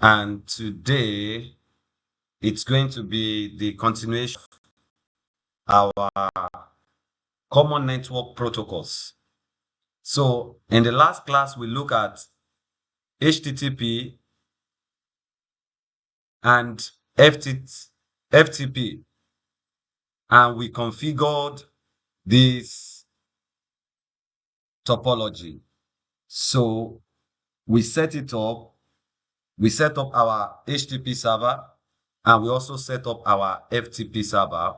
And today it's going to be the continuation of our common network protocols. So in the last class, we look at HTTP and FTP, and we configured this topology. So we set it up. We set up our HTTP server, and we also set up our FTP server,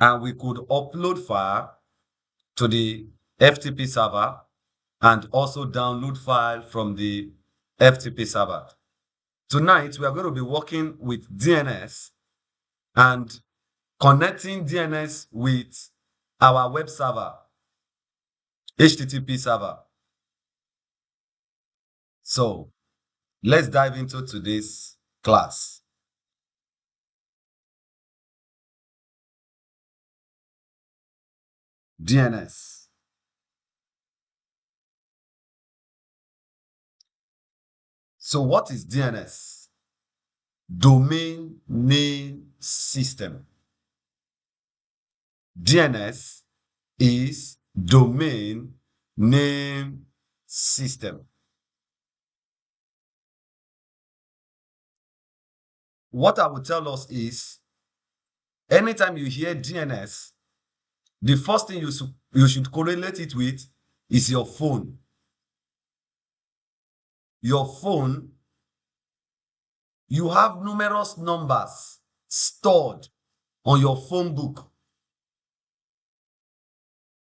and we could upload file to the FTP server and also download file from the FTP server. Tonight, we are going to be working with DNS and connecting DNS with our web server, HTTP server. So let's dive into today's class. DNS. So what is DNS? Domain Name System. DNS is Domain Name System. What I will tell us is, anytime you hear DNS, the first thing you should correlate it with is your phone. Your phone, you have numerous numbers stored on your phone book,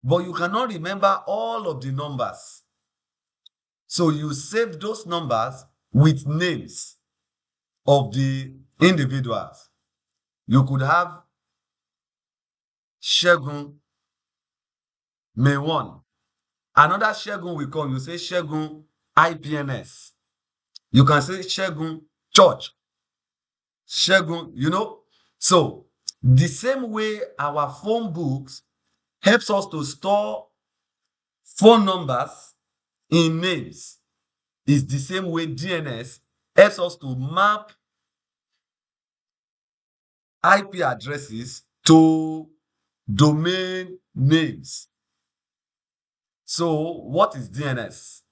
but you cannot remember all of the numbers. So you save those numbers with names of the individuals. You could have Shegun May 1. Another Shegun will come. You say Shegun IPNS. You can say Shegun Church. Shegun, So the same way our phone books helps us to store phone numbers in names is the same way DNS helps us to map IP addresses to domain names. So what is DNS?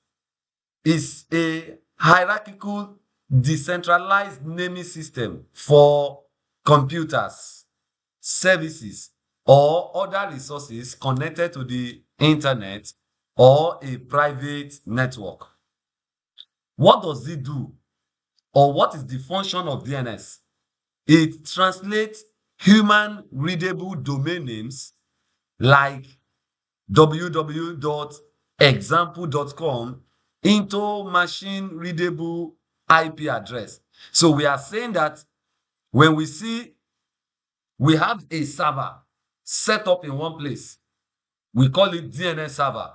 It's a hierarchical decentralized naming system for computers, services, or other resources connected to the internet or a private network. What does it do? Or what is the function of DNS? It translates human readable domain names like www.example.com into machine readable IP address. So we are saying that when we have a server set up in one place, we call it DNS server.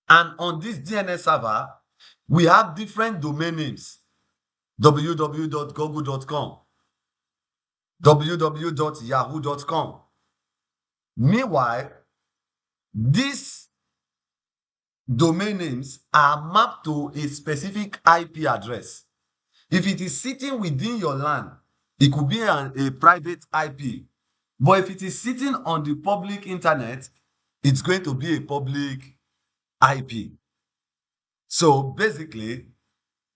And on this DNS server, we have different domain names: www.google.com, www.yahoo.com. Meanwhile, these domain names are mapped to a specific IP address. If it is sitting within your LAN, it could be a private IP. But if it is sitting on the public internet, it's going to be a public IP. So basically,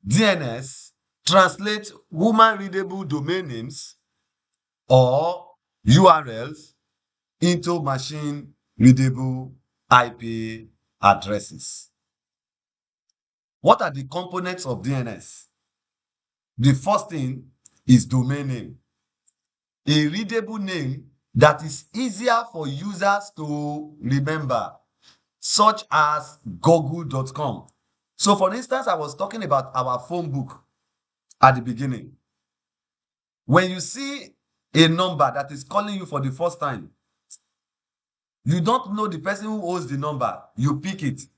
DNS translates human readable domain names or URLs into machine readable IP addresses. What are the components of DNS? The first thing is domain name, a readable name that is easier for users to remember, such as google.com. So for instance, I was talking about our phone book at the beginning. When you see a number that is calling you for the first time, you don't know the person who owns the number, you pick it.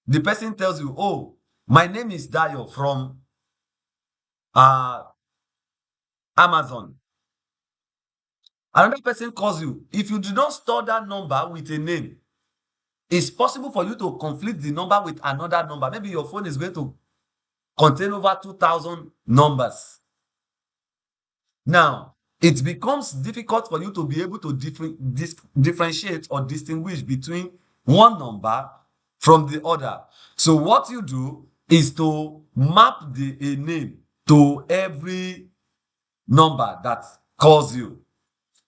The person tells you, oh, my name is Dayo from Amazon. Another person calls you. If you do not store that number with a name, it's possible for you to conflict the number with another number. Maybe your phone is going to contain over 2,000 numbers. Now, it becomes difficult for you to be able to differentiate or distinguish between one number from the other. So what you do is to map a name to every number that calls you.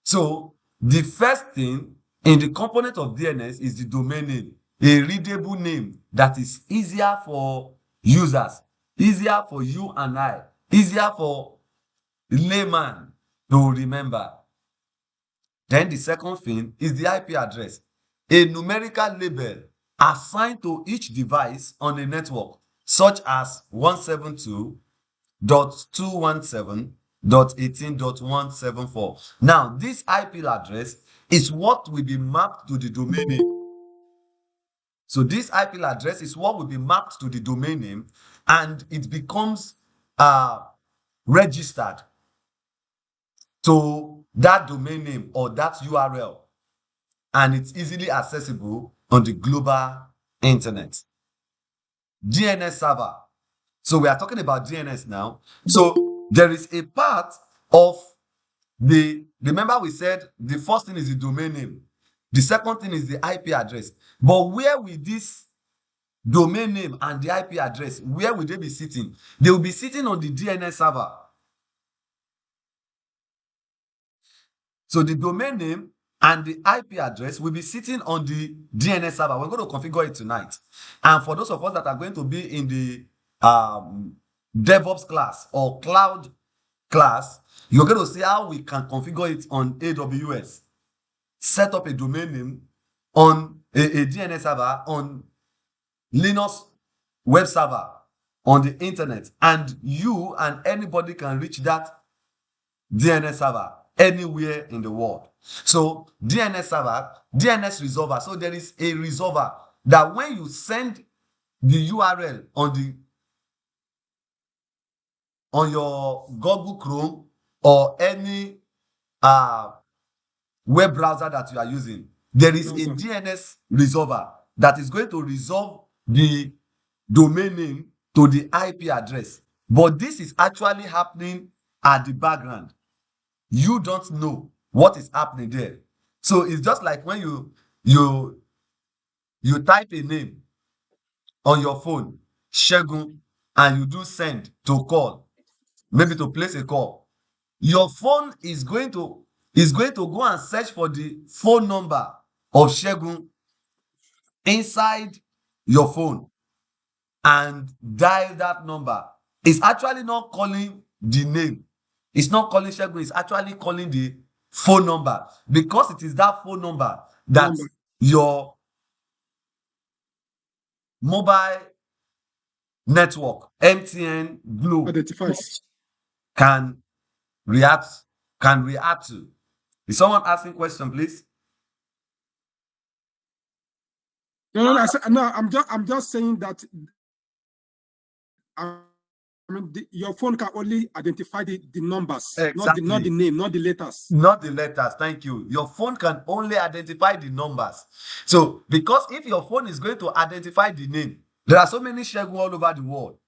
So the first thing in the component of DNS is the domain name, a readable name that is easier for users, easier for you and I, easier for layman to remember. Then the second thing is the IP address, a numerical label assigned to each device on a network, such as 172.217.18.174. Now, this IP address is what will be mapped to the domain name. So this IP address is what will be mapped to the domain name, and it becomes registered to that domain name or that URL, and it's easily accessible on the global internet. DNS server. So we are talking about DNS now. So there is a part of remember we said the first thing is the domain name. The second thing is the IP address. But where will this domain name and the IP address, where will they be sitting? They will be sitting on the DNS server. So the domain name and the IP address will be sitting on the DNS server. We're going to configure it tonight. And for those of us that are going to be in the DevOps class or cloud class, you're going to see how we can configure it on AWS. Set up a domain name on a DNS server on Linux web server on the internet, and you and anybody can reach that DNS server anywhere in the world. So DNS server, DNS resolver. So there is a resolver that when you send the URL on your Google Chrome or any web browser that you are using, there is a DNS resolver that is going to resolve the domain name to the IP address. But this is actually happening at the background. You don't know what is happening there. So it's just like when you type a name on your phone, Shegun, and you do send to call, maybe to place a call. Your phone is going to go and search for the phone number of Shegun inside your phone and dial that number. It's actually not calling the name. It's not calling Shegun. It's actually calling the phone number, because it is that phone number that your mobile network, MTN, Glo, identifies. can react to. Is someone asking question, please? No, I'm just saying that. I mean, your phone can only identify the numbers, exactly. not the name, not the letters. Not the letters, thank you. Your phone can only identify the numbers. So, because if your phone is going to identify the name, there are so many Shegun all over the world.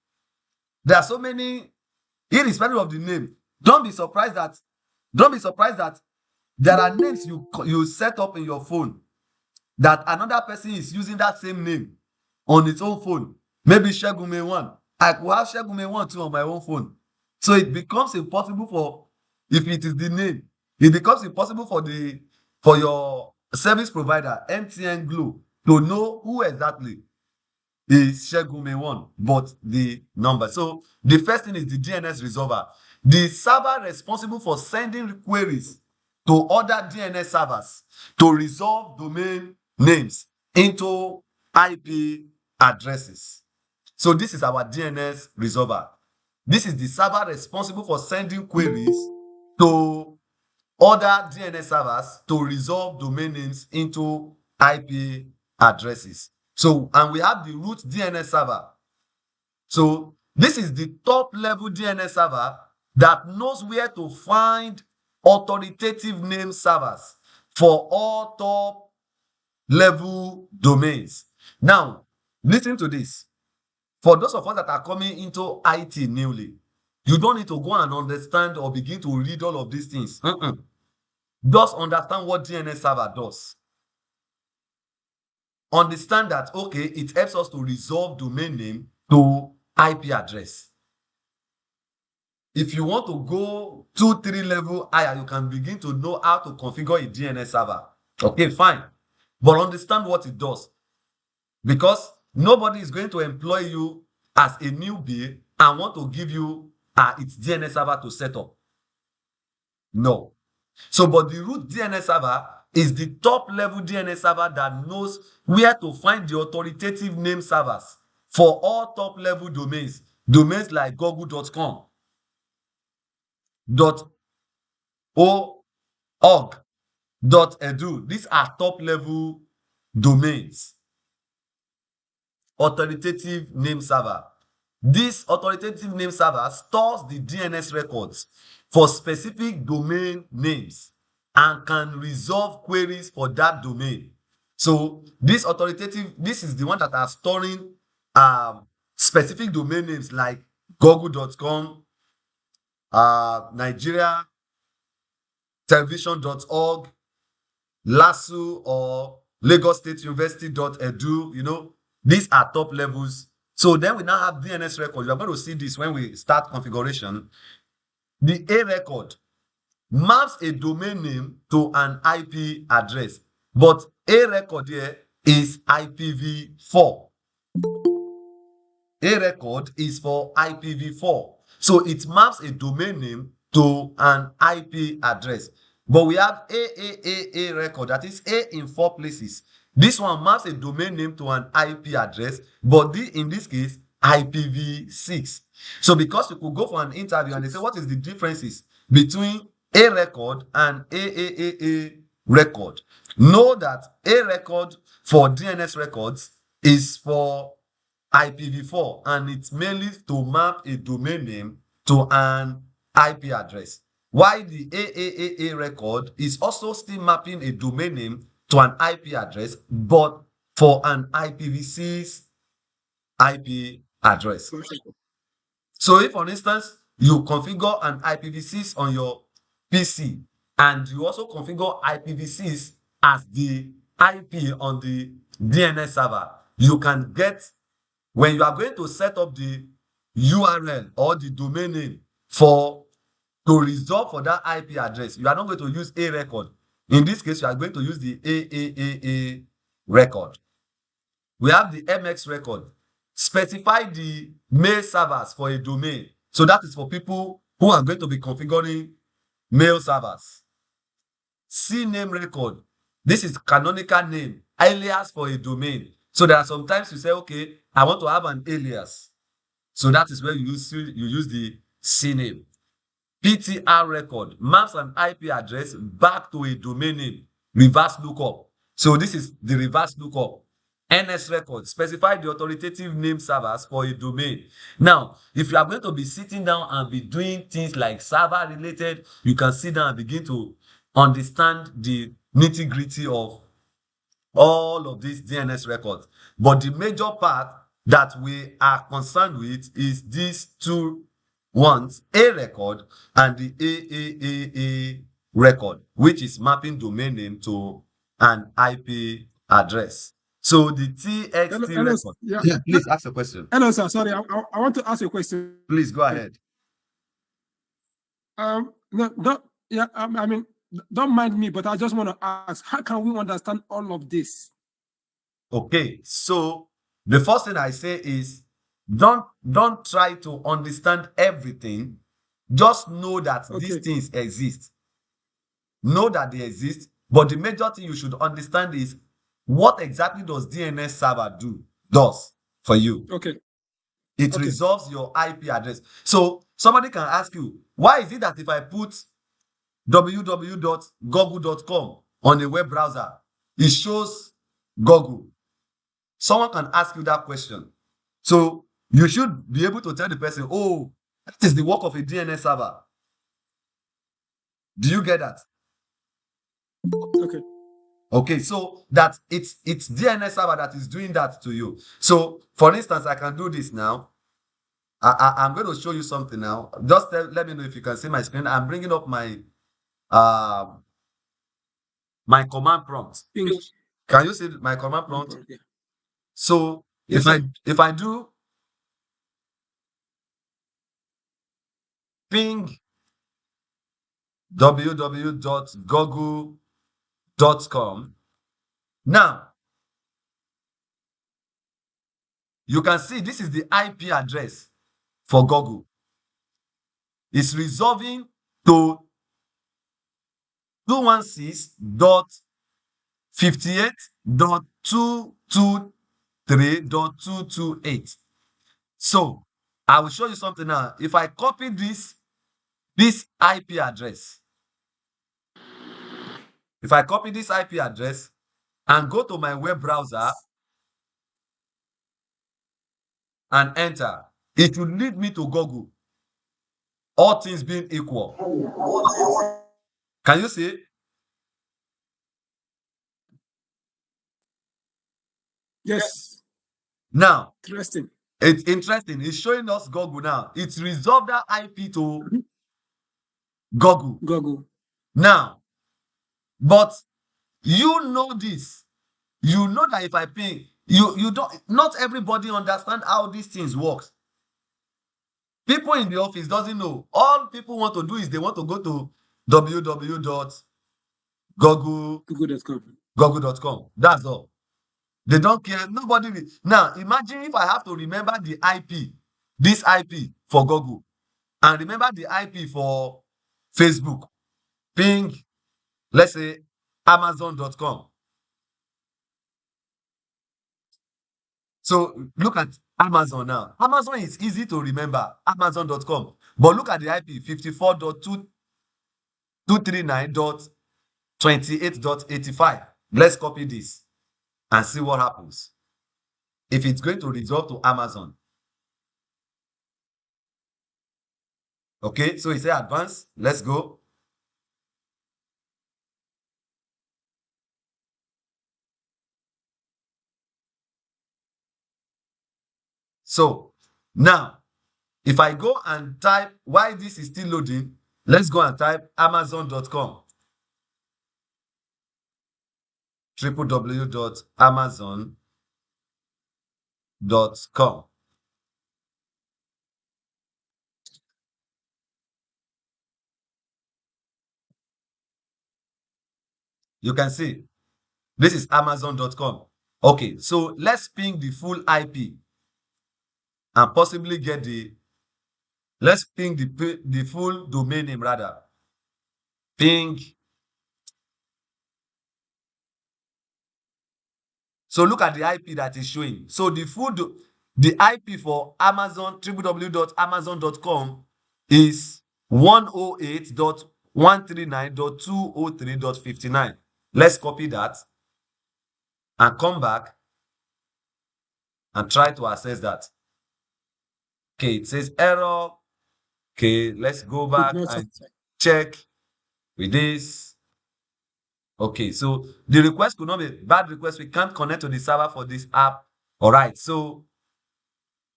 There are so many, irrespective of the name. Don't be surprised that there are names you set up in your phone that another person is using that same name on its own phone. Maybe Shegume 1. I could have Shegume 1 too on my own phone. So it becomes impossible for, if it is the name, it becomes impossible for your service provider, MTN Glo, to know who exactly is Shegume 1, but the number. So the first thing is the DNS resolver. The server responsible for sending queries to other DNS servers to resolve domain names into IP addresses. So this is our DNS resolver. This is the server responsible for sending queries to other DNS servers to resolve domain names into IP addresses. So, and we have the root DNS server. So this is the top level DNS server that knows where to find authoritative name servers for all top level domains. Now, listen to this. For those of us that are coming into IT newly, you don't need to go and understand or begin to read all of these things. Just understand what DNS server does. Understand that, okay, it helps us to resolve domain name to IP address. If you want to go 2-3 level higher, you can begin to know how to configure a DNS server. Okay, fine. But understand what it does. Because nobody is going to employ you as a newbie and want to give you its DNS server to set up. No. So, but the root DNS server is the top level DNS server that knows where to find the authoritative name servers for all top level domains. Domains like google.com, .org, .edu. These are top level domains. Authoritative name server. This authoritative name server stores the DNS records for specific domain names and can resolve queries for that domain. So this authoritative, this is the one that are storing specific domain names like google.com, Nigeria television.org, LASU or Lagos State University.edu, these are top levels. So then we now have DNS record. You are going to see this when we start configuration. The A record maps a domain name to an IP address, but A record here is IPv4. A record is for IPv4. So it maps a domain name to an IP address. But we have A record, that is A in 4 places. This one maps a domain name to an IP address, but in this case, IPv6. So because you could go for an interview and they say, what is the differences between A record and A record? Know that A record for DNS records is for IPv4 and it's mainly to map a domain name to an IP address. While the A record is also still mapping a domain name to an IP address, but for an IPv6 IP address. So if, for instance, you configure an IPv6 on your PC and you also configure IPv6 as the IP on the DNS server, you can get, when you are going to set up the URL or the domain name to resolve for that IP address, you are not going to use A record. In this case, you are going to use the A record. We have the MX record. Specify the mail servers for a domain. So that is for people who are going to be configuring mail servers. CNAME record. This is canonical name, alias for a domain. So there are sometimes you say, okay, I want to have an alias. So that is where you use the CNAME. PTR record maps an IP address back to a domain name, reverse lookup. So this is the reverse lookup. NS record, specify the authoritative name servers for a domain. Now, if you are going to be sitting down and be doing things like server related, you can sit down and begin to understand the nitty-gritty of all of these DNS records. But the major part that we are concerned with is these two ones, A record and the A record, which is mapping domain name to an IP address. So the TXT record. Yeah, please ask a question. Hello, sir. Sorry, I want to ask you a question. Please go ahead. No, I mean, don't mind me, but I just want to ask, how can we understand all of this? Okay, so the first thing I say is don't try to understand everything. Just know that these things exist. Know that they exist, but the major thing you should understand is what exactly does DNS server does for you. Okay. It resolves your IP address. So somebody can ask you, why is it that if I put www.google.com on a web browser, it shows Google? Someone can ask you that question. So you should be able to tell the person, oh, that is the work of a DNS server. Do you get that? Okay. Okay, so that it's DNS server that is doing that to you. So, for instance, I can do this now. I'm going to show you something now. Just let me know if you can see my screen. I'm bringing up uh, my command prompt. Ping. Can you see my command prompt? Yeah. So Yes, sir. if I do ping www.google.com, now you can see this is the IP address for Google. It's resolving to 216.58.223.228. So I will show you something now. If I copy this IP address, if I copy this IP address and go to my web browser and enter, it will lead me to Google. All things being equal. Can you see? Yes. Now, Interesting. it's interesting. It's showing us Google now. It's resolved that IP to Google. Google. Now, but you know this. You know that if I ping, you don't, not everybody understand how these things work. People in the office doesn't know. All people want to do is they want to go to Google.com. google.com. That's all. They don't care. Nobody will. Now, imagine if I have to remember the IP, this IP for Google, and remember the IP for Facebook. Ping, let's say Amazon.com. So look at Amazon now. Amazon is easy to remember, Amazon.com. But look at the IP 54.239.28.85. Let's copy this and see what happens. If it's going to resolve to Amazon. Okay, so it's advanced. Let's go. So now, if I go and type, while this is still loading, let's go and type Amazon.com. www.amazon.com. You can see this is Amazon.com. Okay, so let's ping the full IP and possibly get let's ping the full domain name rather. Ping. So look at the IP that is showing. So the IP for Amazon, www.amazon.com is 108.139.203.59. Let's copy that and come back and try to access that. Okay, it says error. Okay, let's go back and check with this. Okay, so the request could not be bad request. We can't connect to the server for this app. All right, so,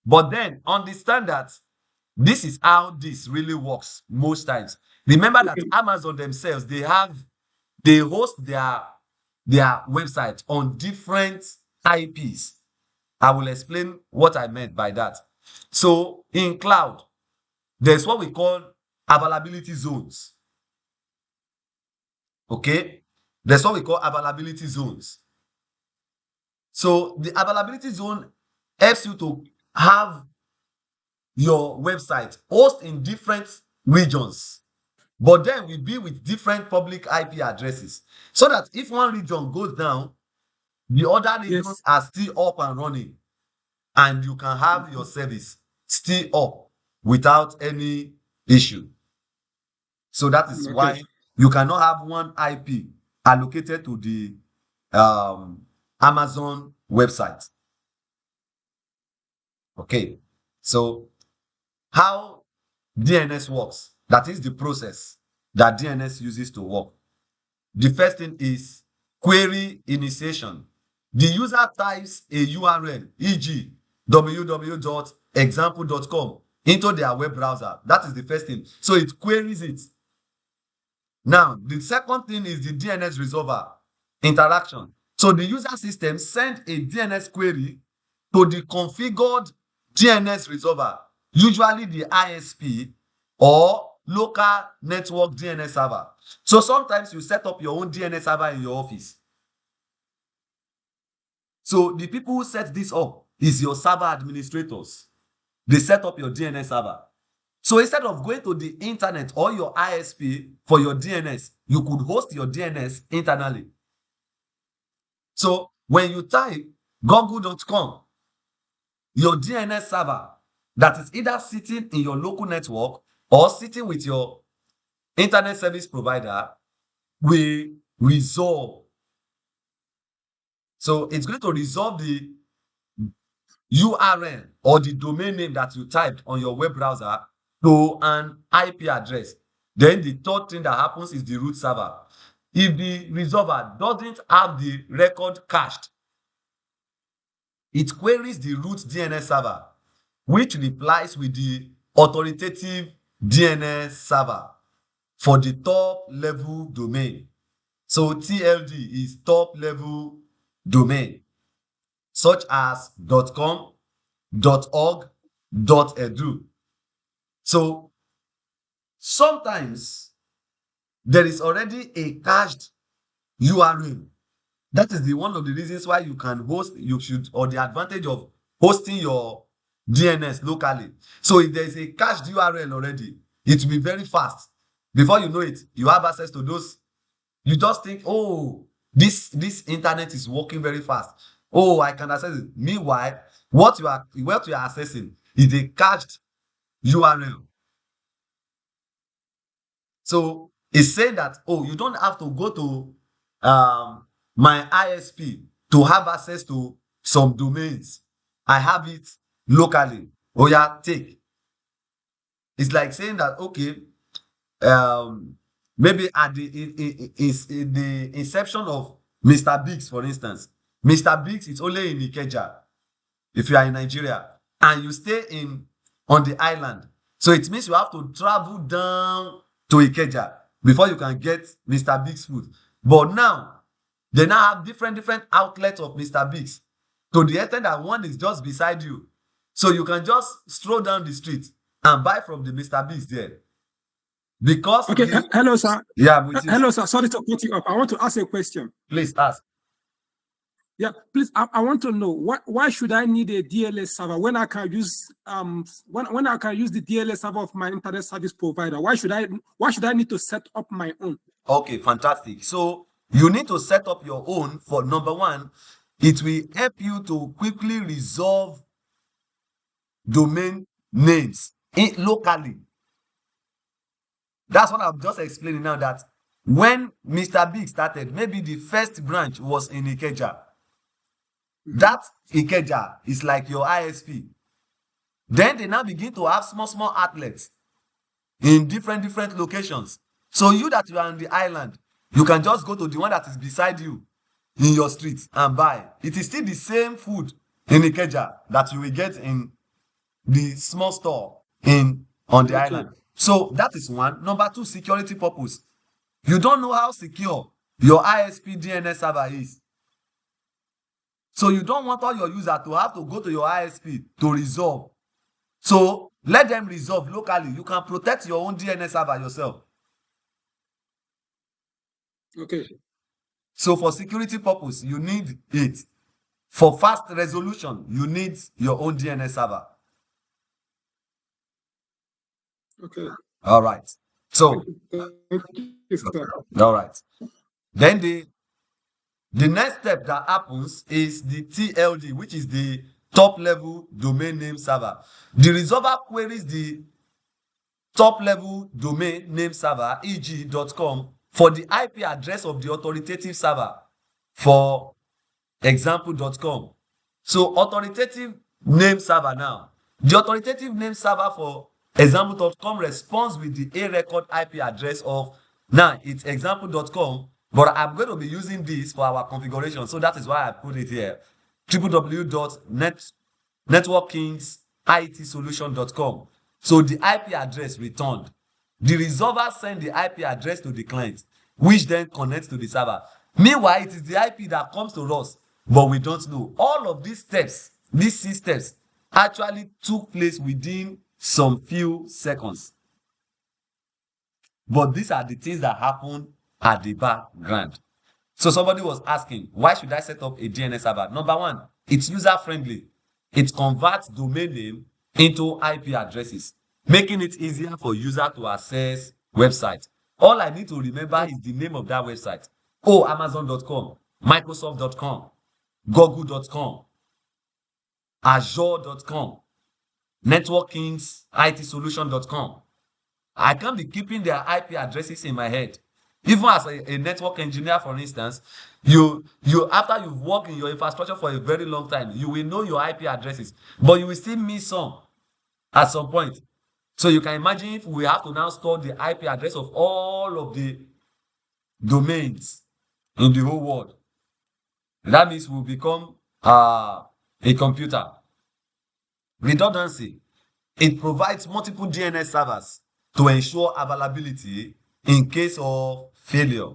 but then understand that this is how this really works most times. Remember that Amazon themselves, they host their website on different IPs. I will explain what I meant by that. So in cloud, there's what we call availability zones. Okay, there's what we call availability zones. So the availability zone helps you to have your website host in different regions, but then will be with different public IP addresses, so that if one region goes down, the other regions are still up and running, and you can have your service still up without any issue. So that is why you cannot have one IP allocated to the Amazon website. Okay, so how DNS works, that is the process that DNS uses to work. The first thing is query initiation. The user types a URL, e.g., www.example.com, into their web browser. That is the first thing. So it queries it. Now, the second thing is the DNS resolver interaction. So the user system sends a DNS query to the configured DNS resolver, usually the ISP or local network DNS server. So sometimes you set up your own DNS server in your office. So the people who set this up is your server administrators. They set up your DNS server. So instead of going to the internet or your ISP for your DNS, you could host your DNS internally. So when you type google.com, your DNS server that is either sitting in your local network or sitting with your internet service provider will resolve. So it's going to resolve the URL or the domain name that you typed on your web browser to an IP address. Then the third thing that happens is the root server. If the resolver doesn't have the record cached, it queries the root DNS server, which replies with the authoritative DNS server for the top level domain. So TLD is top level domain, such as .com, .org, .edu. So sometimes there is already a cached URL. That is the one of the reasons why you can host, you should, or the advantage of hosting your DNS locally. So if there is a cached URL already, it will be very fast. Before you know it, you have access to those. You just think, oh, this internet is working very fast. Oh, I can access it. Meanwhile, what you are accessing is a cached URL. So it's saying that, oh, you don't have to go to my ISP to have access to some domains. I have it locally. Oh yeah, take. It's like saying that, okay, maybe at in the inception of Mr. Biggs, for instance. Mr. Biggs is only in Ikeja if you are in Nigeria and you stay on the island. So it means you have to travel down to Ikeja before you can get Mr. Biggs food. But now, they now have different outlets of Mr. Biggs to the extent that one is just beside you. So you can just stroll down the street and buy from the Mr. Biggs there. Because okay, hello, sir. Yeah, hello, sir. Sorry to cut you up. I want to ask a question. Please ask. Yeah, please. I want to know why should I need a DLS server when I can use when I can use the DLS server of my internet service provider? Why should I need to set up my own? Okay, fantastic. So you need to set up your own. For number one, it will help you to quickly resolve domain names locally. That's what I'm just explaining now, that when Mr. Big started, maybe the first branch was in Ikeja. That Ikeja is like your ISP. Then they now begin to have small outlets in different locations. So you that you are on the island, you can just go to the one that is beside you in your street and buy. It is still the same food in Ikeja that you will get in the small store on the island. So that is one. Number two, security purpose. You don't know how secure your ISP DNS server is. So you don't want all your users to have to go to your ISP to resolve. So let them resolve locally. You can protect your own DNS server yourself. Okay. So for security purpose, you need it. For fast resolution, you need your own DNS server. Okay. All right. So, all right. Then the next step that happens is the TLD, which is the top level domain name server. The resolver queries the top level domain name server, e.g. .com, for the IP address of the authoritative server, for example.com. So authoritative name server now. The authoritative name server for example.com responds with the A record IP address of, now it's example.com, But I'm going to be using this for our configuration. So that is why I put it here. www.networkingsitsolution.com. So the IP address returned. The resolver sent the IP address to the client, which then connects to the server. Meanwhile, it is the IP that comes to us, but we don't know. All of these steps, these 6 steps, actually took place within some few seconds. But these are the things that happen at the background. So somebody was asking, why should I set up a DNS server? Number one, it's user-friendly. It converts domain name into IP addresses, making it easier for user to access website. All I need to remember is the name of that website. Oh, Amazon.com, Microsoft.com, Google.com, Azure.com, NetworkingsITSolution.com. I can't be keeping their IP addresses in my head. Even as a network engineer, for instance, you after you've worked in your infrastructure for a very long time, you will know your IP addresses, but you will still miss some at some point. So you can imagine if we have to now store the IP address of all of the domains in the whole world. That means we'll become a computer. Redundancy. It provides multiple DNS servers to ensure availability in case of failure.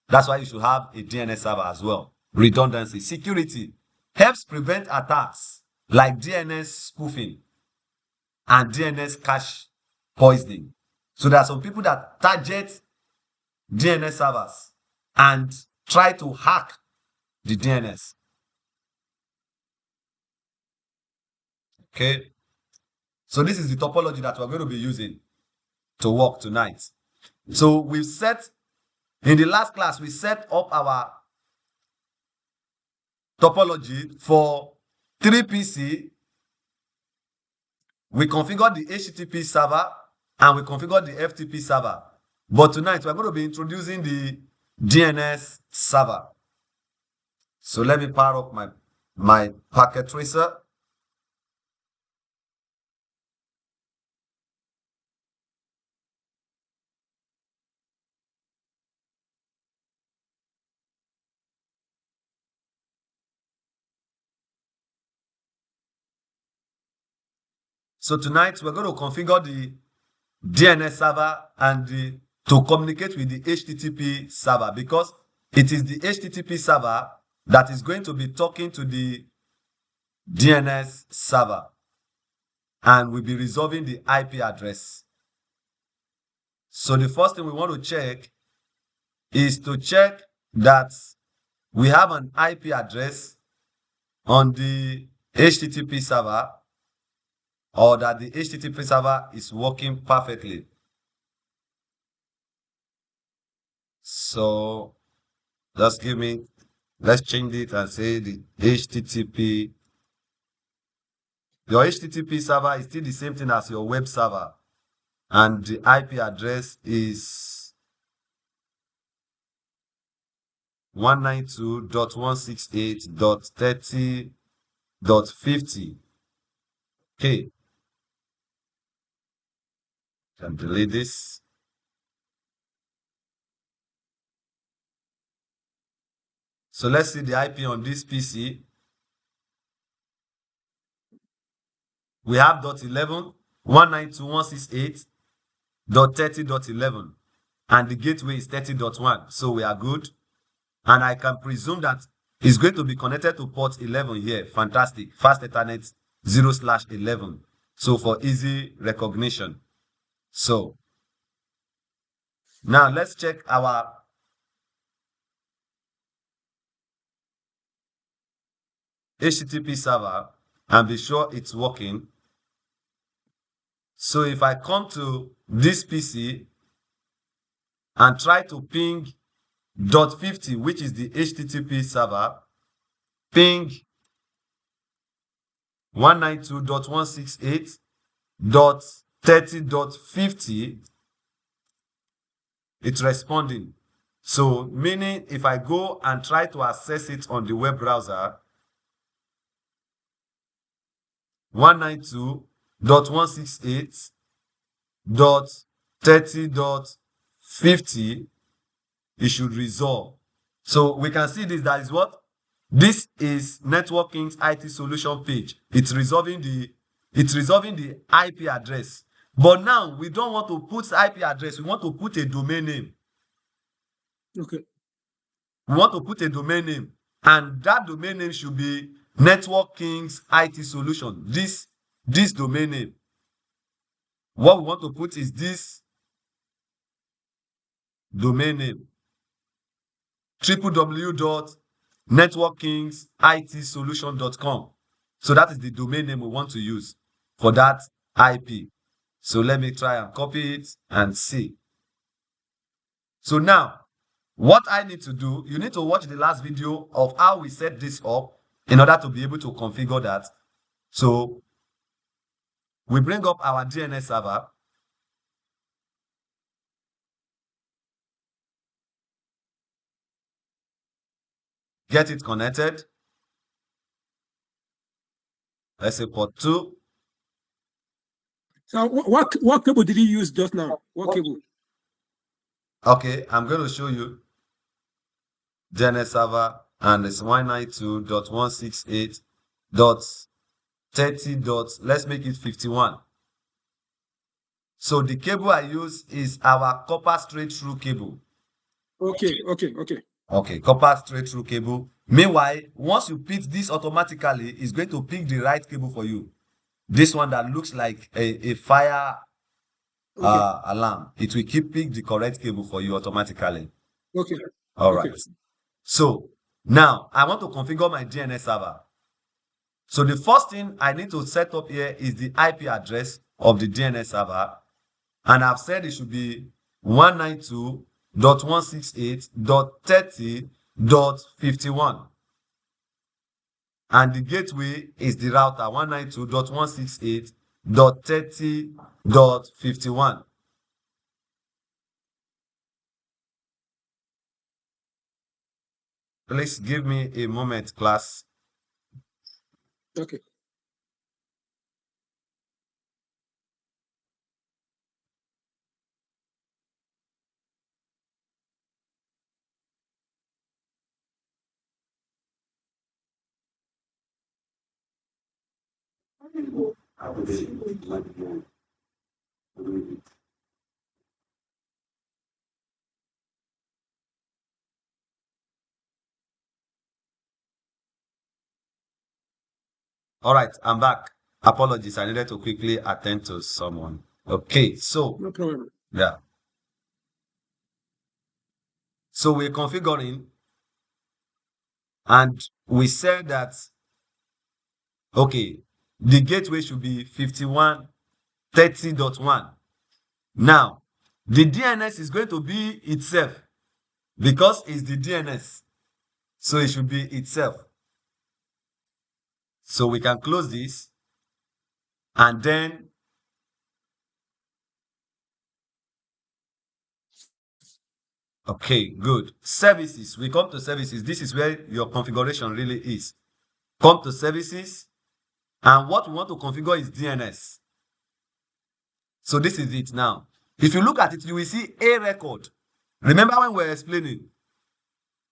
That's why you should have a DNS server as well. Redundancy. Security helps prevent attacks like DNS spoofing and DNS cache poisoning. So there are some people that target DNS servers and try to hack the DNS. Okay. So this is the topology that we're going to be using to work tonight. So we've set, in the last class, we set up our topology for 3PC. We configured the HTTP server and we configured the FTP server. But tonight, we're going to be introducing the DNS server. So let me power up my packet tracer. So tonight, we're going to configure the DNS server and to communicate with the HTTP server, because it is the HTTP server that is going to be talking to the DNS server, and we'll be resolving the IP address. So the first thing we want to check is to check that we have an IP address on the HTTP server, or that the HTTP server is working perfectly. So let's change it and say the HTTP. Your HTTP server is still the same thing as your web server, and the IP address is 192.168.30.50. Okay. Can delete this. So let's see the IP on this PC. We have .11, 192.168.30.11, and the gateway is 30.1. So we are good. And I can presume that it's going to be connected to port 11 here. Fantastic. Fast Ethernet 0/11. So for easy recognition. So now let's check our HTTP server and be sure it's working. So if I come to this PC and try to ping .50, which is the HTTP server, ping 192.168.30.50, it's responding. So meaning if I go and try to access it on the web browser, 192.168.30.50, it should resolve. So we can see this, that is what? This is Networking's IT solution page. It's resolving the IP address. But now we don't want to put IP address, we want to put a domain name. Okay. We want to put a domain name, and that domain name should be Networking's IT solution. This domain name. What we want to put is this domain name, www.networkingssolution.com. So that is the domain name we want to use for that IP. So let me try and copy it and see. So now, what I need to do, you need to watch the last video of how we set this up in order to be able to configure that. So we bring up our DNS server. Get it connected. Let's say port 2. So what cable did you use just now? What cable? Okay, I'm going to show you DNS server, and it's 192.168.30. Let's make it 51. So the cable I use is our copper straight through cable. Okay. Okay, copper straight through cable. Meanwhile, once you pick this automatically, it's going to pick the right cable for you. This one that looks like a fire alarm. It will keep pick the correct cable for you automatically. Okay. All right. So now I want to configure my DNS server. So the first thing I need to set up here is the IP address of the DNS server. And I've said it should be 192.168.30.51. And the gateway is the router 192.168.30.51. Please give me a moment, class. Okay. All right, I'm back. Apologies, I needed to quickly attend to someone. Okay, so No problem. yeah. So we're configuring, and we said that, okay, the gateway should be 51.30.1. Now, the DNS is going to be itself because it's the DNS. So it should be itself. So we can close this, and then okay, good. Services. We come to services. This is where your configuration really is. Come to services, and what we want to configure is DNS. So this is it now. If you look at it, you will see a record. Remember when we were explaining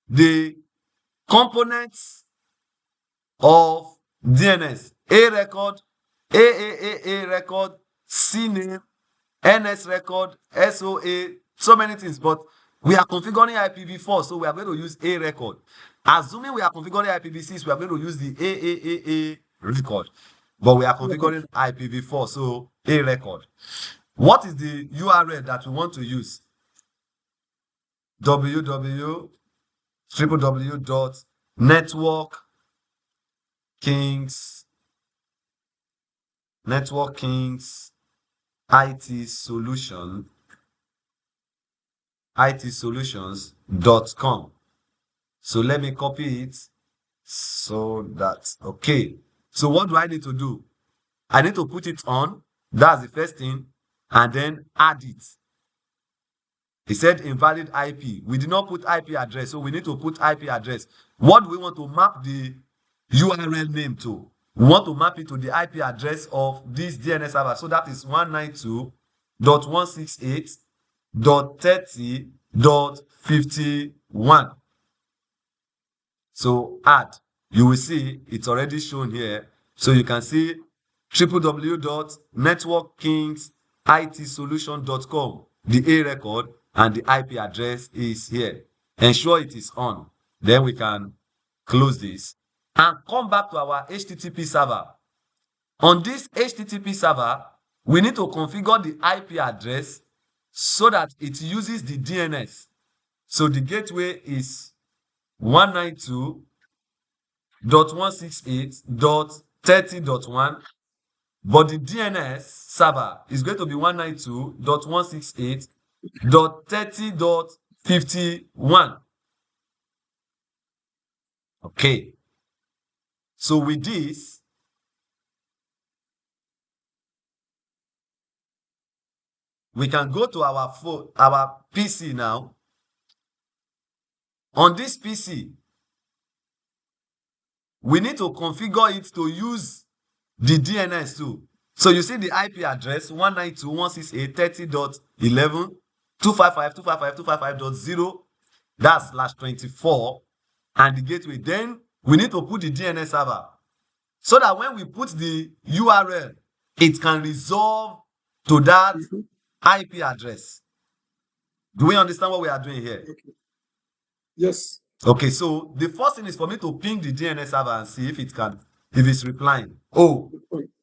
the components of DNS? A record, A record, C name, NS record, SOA, so many things. But we are configuring IPv4, so we are going to use A record. Assuming we are configuring IPv6, we are going to use the AAA record. But we are configuring IPv4, so A record. What is the URL that we want to use? www.networkingssolutions.com. So let me copy it so that, okay. So what do I need to do? I need to put it on. That's the first thing. And then add it. He said invalid IP. We did not put IP address, so we need to put IP address. What do we want to map the URL name to? We want to map it to the IP address of this DNS server. So that is 192.168.30.51. So add, you will see it's already shown here. So you can see www.networkkingsitsolution.com, the A record and the IP address is here. Ensure it is on. Then we can close this and come back to our HTTP server. On this HTTP server, we need to configure the IP address so that it uses the DNS. So the gateway is 192.168.30.1, but the DNS server is going to be 192.168.30.51. Okay. So with this, we can go to our phone, our PC now. On this PC, we need to configure it to use the DNS too. So you see the IP address 192.168.30.11.255.255.255.0, that's /24, and the gateway. Then we need to put the DNS server so that when we put the URL, it can resolve to that IP address. Do we understand what we are doing here? Okay. Yes. Okay, so the first thing is for me to ping the DNS server and see if it's replying. Oh,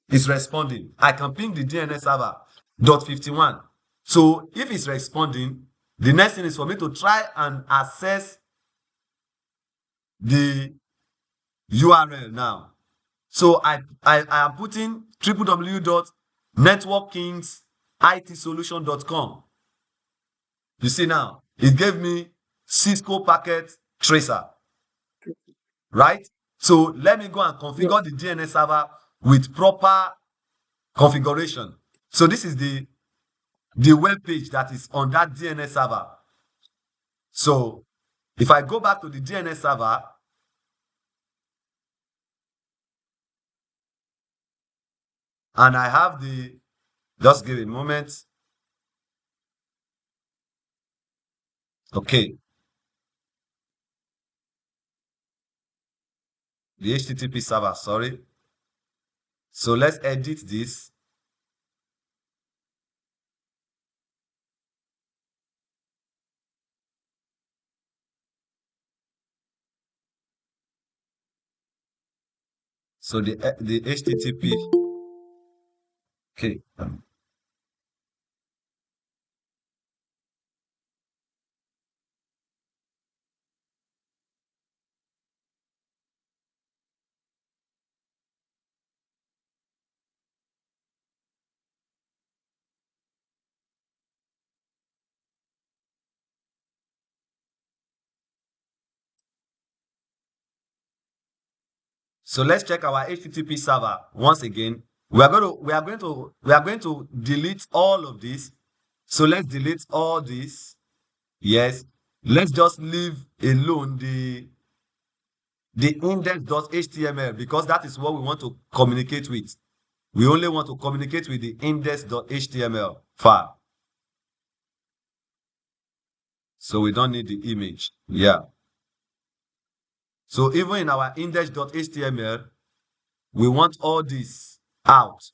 it's responding. I can ping the DNS server .51. So if it's responding, the next thing is for me to try and access the URL now. So I am putting www.networkkingsitsolution.com. You see now, it gave me Cisco packet tracer, right? So let me go and configure the DNS server with proper configuration. So this is the web page that is on that DNS server. So if I go back to the DNS server, and I have just give a moment. Okay. The HTTP server, sorry. So let's edit this. So the HTTP. Okay. So let's check our HTTP server once again. We are going to delete all of this. So let's delete all this. Yes. Let's just leave alone the index.html because that is what we want to communicate with. We only want to communicate with the index.html file. So we don't need the image. Yeah. So even in our index.html, we want all this out.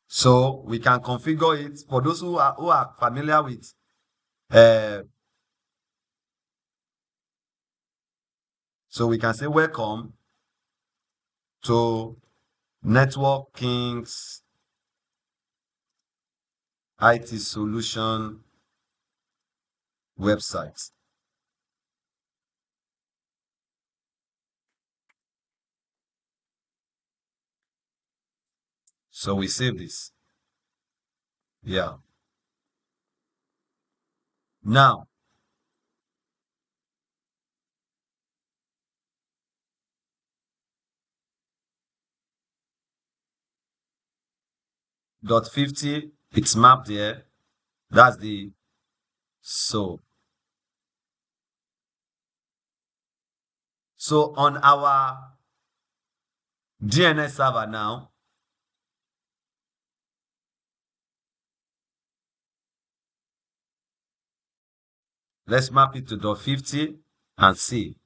So we can configure it for those who are familiar with so we can say welcome to Network Kings IT Solution website. So we save this. Yeah. Now, .50, it's mapped there. That's the so on our DNS server now, let's map it to .50. and see.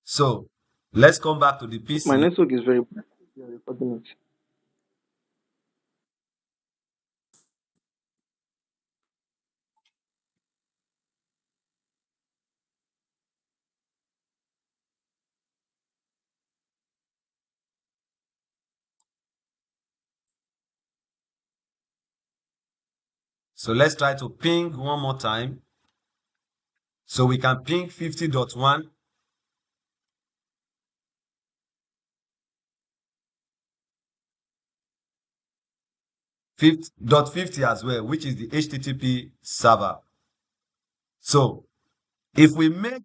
So let's come back to the My PC. network is very bad. You're recording it. So let's try to ping one more time. So we can ping 50.1, 50.50 as well, which is the HTTP server. So if we make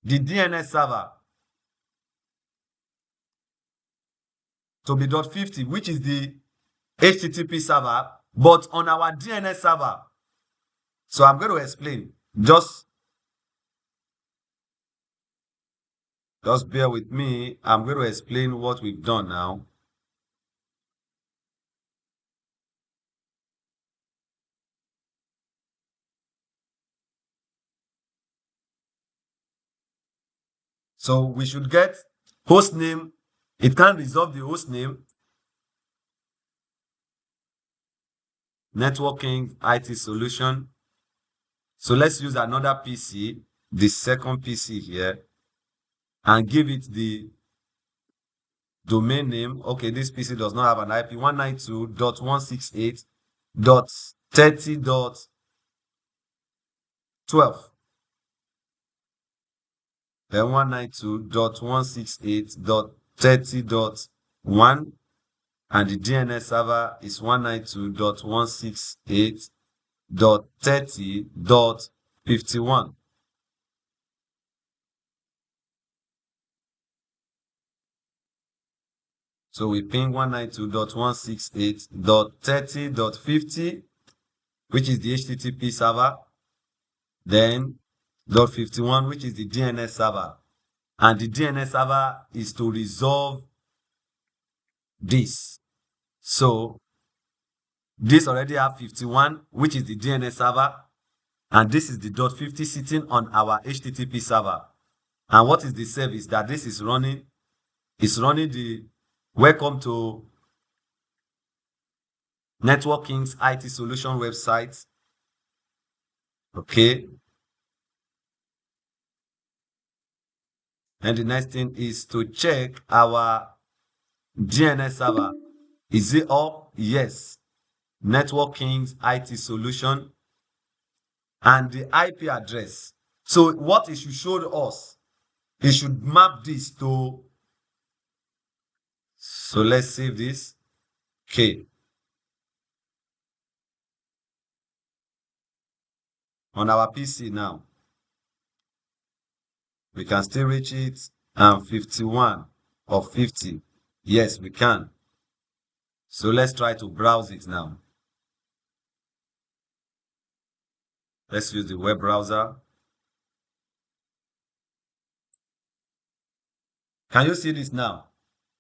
the DNS server to be .50, which is the HTTP server, but on our DNS server. So I'm going to explain. Just bear with me. I'm going to explain what we've done now. So we should get host name. It can resolve the host name, networking, IT solution. So let's use another PC, the second PC here, and give it the domain name. Okay, this PC does not have an IP, 192.168.30.12. Then 192.168.30.1, and the DNS server is 192.168.30.51. So we ping 192.168.30.50, which is the HTTP server, then .51, which is the DNS server. And the DNS server is to resolve this. So this already have 51, which is the DNS server, and this is the .50 sitting on our HTTP server. And what is the service that this is running? It's running the welcome to Networking's IT solution website. Okay. And the next thing is to check our DNS server. Is it up? Yes. Networking's IT solution and the IP address. So what it should show us, it should map this to. So let's save this. Okay. On our PC now, we can still reach it, and 51 or 50. Yes, we can. So let's try to browse it now. Let's use the web browser. Can you see this now?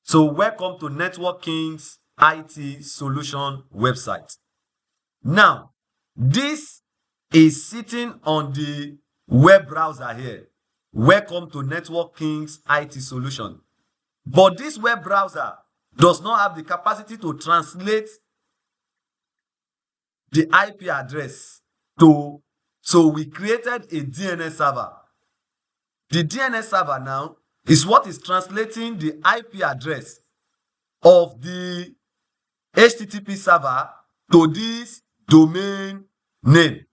So welcome to Networking's IT solution website. Now, this is sitting on the web browser here. Welcome to Networking's IT solution. But this web browser does not have the capacity to translate the IP address to, so we created a DNS server. The DNS server now is what is translating the IP address of the HTTP server to this domain name,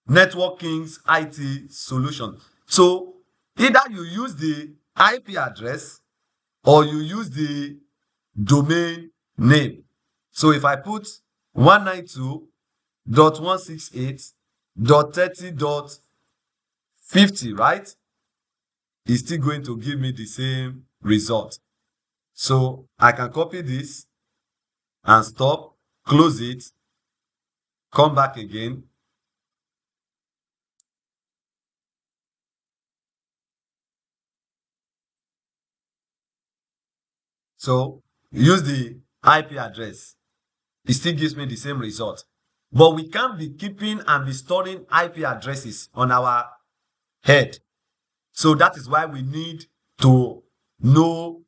Networking's IT solution. So either you use the IP address or you use the domain name. So if I put 192.168.30.50, right? It's still going to give me the same result. So I can copy this and stop, close it, come back again. So use the IP address. It still gives me the same result. But we can't be keeping and be storing IP addresses on our head. So that is why we need to know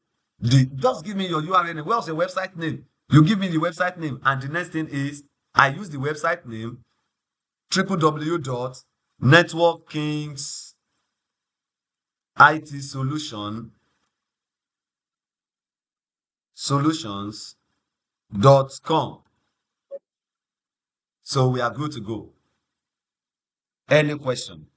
just give me your URL name. What's your website name? You give me the website name, and the next thing is I use the website name www.networkingssolutions.com. So we are good to go. Any question?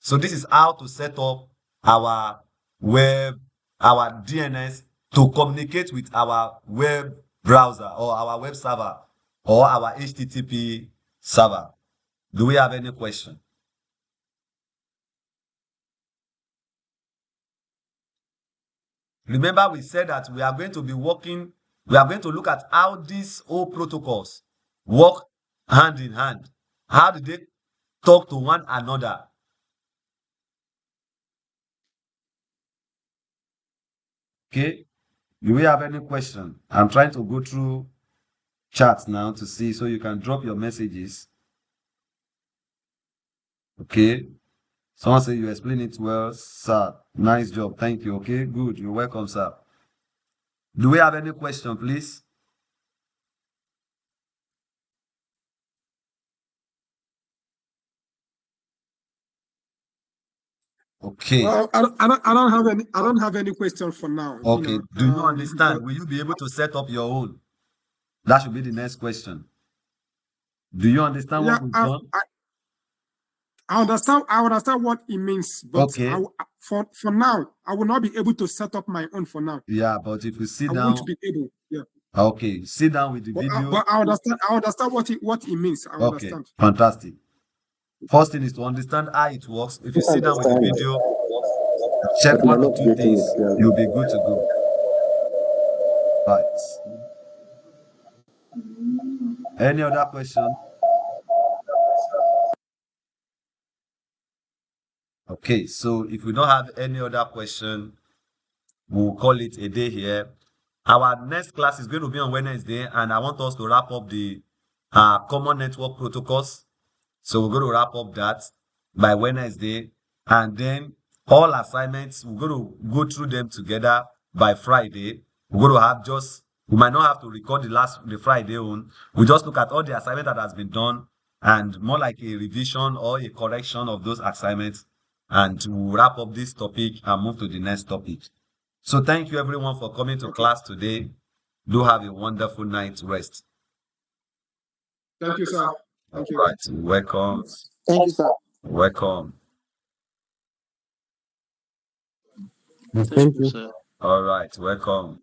So this is how to set up our DNS to communicate with our web browser or our web server or our HTTP server. Do we have any question? Remember, we said that we are going to look at how these whole protocols work hand in hand. How do they talk to one another? Okay. Do we have any question? I'm trying to go through chats now to see, so you can drop your messages. Okay. Someone say you explain it well, sir. Nice job. Thank you. Okay, good. You're welcome, sir. Do we have any question, please? Okay. Well, I don't have any question for now. Okay. Do you understand? But Will you be able to set up your own? That should be the next question. Do you understand yeah, what we've done? I understand what it means, but Okay. for now, I will not be able to set up my own for now. Yeah, but if you sit I down, want to be able. Yeah. okay, sit down with the video. But I understand what it means. I Okay, understand. fantastic. First thing is to understand how it works. If you sit down with the video, check But might one or not two get things, it clearly. you'll be good to go. Right. Any other question? Okay, so if we don't have any other question, we'll call it a day here. Our next class is going to be on Wednesday, and I want us to wrap up the common network protocols. So we're going to wrap up that by Wednesday, and then all assignments, we're going to go through them together by Friday. We're going to have we might not have to record the Friday on. We just look at all the assignment that has been done and more like a revision or a correction of those assignments. And we'll wrap up this topic and move to the next topic. So thank you everyone for coming to class today. Do have a wonderful night's rest. Thank you, sir. Thank you. Right. Welcome. Thank you, sir. Welcome. Thank you. sir. All right. Welcome.